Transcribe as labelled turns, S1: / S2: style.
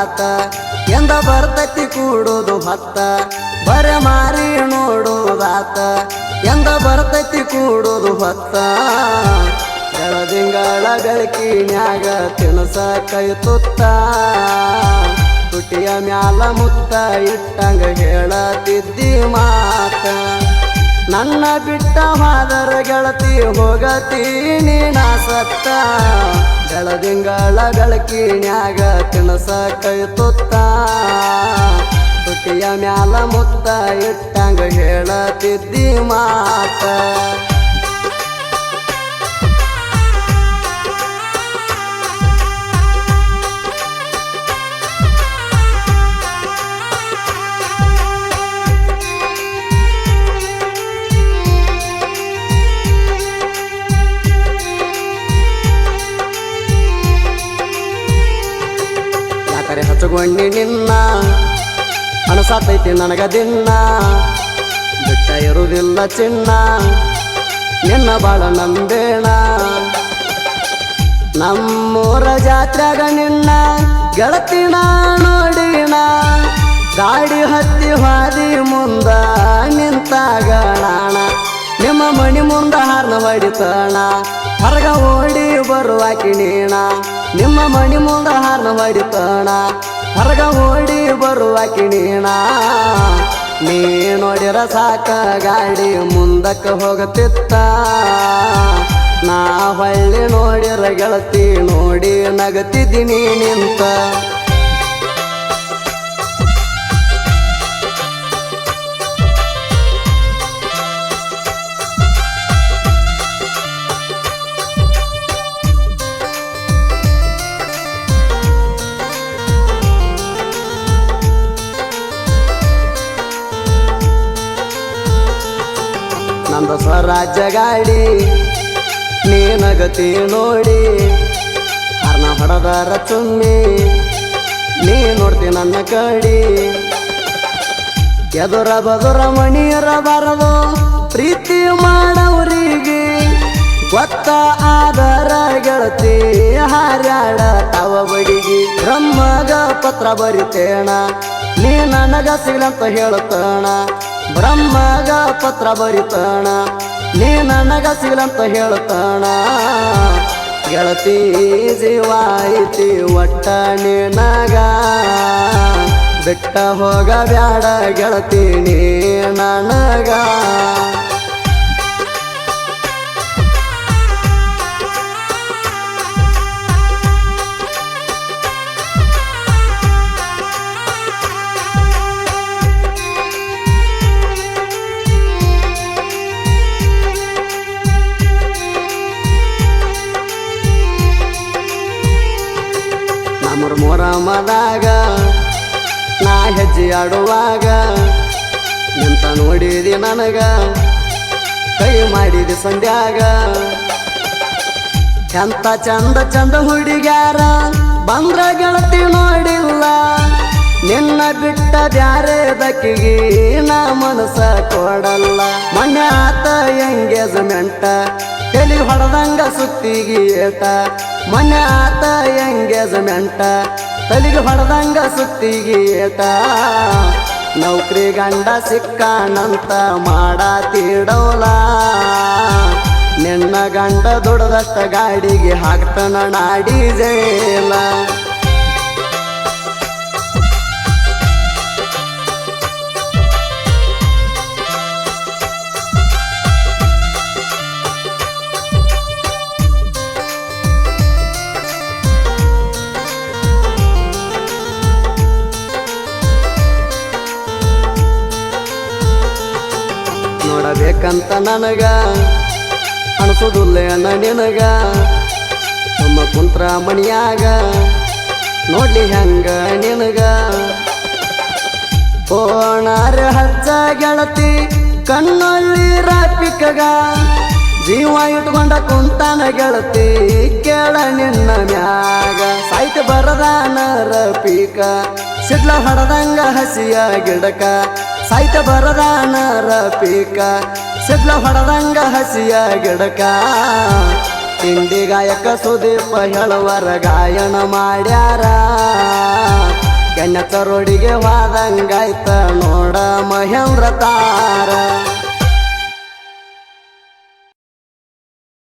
S1: ಆತ ಎಂದ ಬರ್ತೈತಿ ಕೂಡೋದು ಹೊತ್ತ ಬರೆ ಮಾರಿ ನೋಡೋದಾತ ಎಂದ ಬರ್ತೈತಿ ಕೂಡೋದು ಹೊತ್ತ ಬೆಳದಿಂಗಳ ಬೆಳಕಿನ್ಯಾಗ ತಿನಸ ಕೈ ತುತ್ತ ತುಟಿಯ ಮ್ಯಾಲ ಮುತ್ತ ಇಟ್ಟಂಗ ಹೇಳತಿದ್ದಿ ಮಾತ ನನ್ನ ಬಿಟ್ಟ ಹಾದರ ಗೆಳತಿ ಹೋಗತೀನಿ ನಾ ಸತ್ತ ಬೆಳದಿಂಗಳ ಬೆಳಕಿನ್ಯಾಗ ತಿನಸ ಕೈ ತುತ್ತ ತುಟಿಯ ಮ್ಯಾಲ ಮುತ್ತ ಇಟ್ಟಂಗ ಹೇಳತಿದ್ದಿ ಮಾತ ಯಾಕರೆ ಹಚ್ಚಗೊಂಡಿ ನಿನ್ನ ಅನಸಾತೈತಿ ನನಗ ದಿನ್ನ ಬಿಟ್ಟ ಇರುವುದಿಲ್ಲ ಚಿನ್ನ ನಿನ್ನ ಬಾಳ ನಂಬೇಣ ನಮ್ಮೂರ ಜಾತ್ರೆಗ ನಿನ್ನ ಗೆಳತಿನ ನೋಡಿನ ಗಾಡಿ ಹತ್ತಿ ಹಾದಿ ಮುಂದ ನಿಂತಾಗ ನಾಣ ನಿಮ್ಮ ಮಣಿ ಮುಂದ ಹಾರ್ನ ಹೊಡಿತಾಣ ಹೊರಗ ಓಡಿ ಬರುವಾಕಿ ನೀಣ ನಿಮ್ಮ ಮಣಿ ಮುಂದ ಹಾರ್ನ ಹೊಡಿತಾಣ ಹೊರಗ ಓಡಿ ಬರುವಾಕಿ ನೀಣ ನೀ ನೋಡಿರ ಸಾಕ ಗಾಡಿ ಮುಂದಕ್ಕೆ ಹೋಗತಿತ್ತ ನಾ ಹೊಳ್ಳಿ ನೋಡಿರ ಗೆಳತಿ ನೋಡಿ ನಗತಿದ್ದೀನಿ ನಿಂತ ನಂದ ಸ್ವರಾಜ್ಯ ಗಾಡಿ ನೀ ನಗತಿ ನೋಡಿ ಹರ್ನ ಹೊಡೆದರ ಚುಮ್ಮಿ ನೀ ನೋಡ್ತಿ ನನ್ನ ಕಡಿ ಎದುರ ಬದುರ ಮಣಿಯರ ಬರದು ಪ್ರೀತಿ ಮಾಡವ್ರಿಗೆ ಗೊತ್ತ ಆದರ ಗೆಳತಿ ಹಾರ್ಯಾಡ ತವ ಬಡಿಗಿ ಬ್ರಹ್ಮಗ ಪತ್ರ ಬರಿತೇಣ ನೀ ನನಗ ಸಿಗಲಂತ ಹೇಳುತ್ತಾಣ ಬ್ರಹ್ಮಗ ಪತ್ರ ಬರಿತಾಣ ನೀ ನನಗ ಸಿಗಲಂತ ಹೇಳುತ್ತಾಣ ಗೆಳತಿ ಜೀವ ಐತಿ ಒಟ್ಟ ನಿನಗ ಬಿಟ್ಟ ಹೋಗ ಬ್ಯಾಡ ಗೆಳತಿ ನೀ ನನಗ ಮೊರಮದಾಗ ನಾ ಹೆಜ್ಜೆ ಆಡುವಾಗ ನಿಂತ ನೋಡಿದಿ ನನಗ ಕೈ ಮಾಡಿದಿ ಸಂಧ್ಯಾಗ ಎಂತ ಚಂದ ಚಂದ ಹುಡುಗ್ಯಾರ ಬಂದ್ರ ಗೆಳತಿ ನೋಡಿಲ್ಲ ನಿನ್ನ ಬಿಟ್ಟ ಬ್ಯಾರೆ ದಕ್ಕಿಗೆ ನಾ ಮನಸ ಕೊಡಲ್ಲ ಮೊನ್ನೆ ಆತ ಎಂಗೇಜ್ಮೆಂಟ ತಲಿ ಹೊಡೆದಂಗ ಸುತ್ತಿಗಿ ಏಟ ಮೊನ್ನೆ ಆತ ಎಂಗೇಜ್ಮೆಂಟ ತಲಿಗೆ ಹೊಡೆದಂಗ ಸುತ್ತಿಗಿ ಏಟ ನೌಕರಿ ಗಂಡ ಸಿಕ್ಕಾನಂತ ಮಾಡಾತಿಡೋಲ ನಿನ್ನ ಗಂಡ ದುಡದಷ್ಟ ಗಾಡಿಗೆ ಹಾಕ್ತನ ನಾಡಿ ಜೇಲ ನೋಡಬೇಕಂತ ನನಗ ಅನ್ಸುದಿಲ್ಲ ನಿನಗ ನಮ್ಮ ಕುಂತ್ರ ಮಣಿಯಾಗ ನೋಡ್ಲಿ ಹೆಂಗ ನಿನಗ ಓಣಾರ ಹಚ್ಚ ಗೆಳತಿ ಕಣ್ಣಲ್ಲಿ ರಾಪಿಕಗ ಜೀವ ಇಟ್ಕೊಂಡ ಕುಂತಾನ ಗೆಳತಿ ಕೇಳ ನಿನ್ನ ಮ್ಯಾಗ ಸಾಯ್ತ ಬರದಾನ ರಪೀಕ ಸಿಡ್ಲ ಹೊಡೆದಂಗ ಹಸಿಯ ಗಿಡಕ ಸಾಯ್ತ ಬರದಾನ ರಪೀಕ ಸಿಡ್ಲ ಹೊಡೆದಂಗ ಹಸಿಯ ಗಿಡಕ ತಿಂಡಿ ಗಾಯಕ ಸುದೀಪ ಹೇಳುವರ ಗಾಯನ ಮಾಡ್ಯಾರ ಎಣ್ಣೆ ರೋಡಿಗೆ ಹೋದಂಗಾಯ್ತ ನೋಡ ಮಹೇಂದ್ರ ತಾರ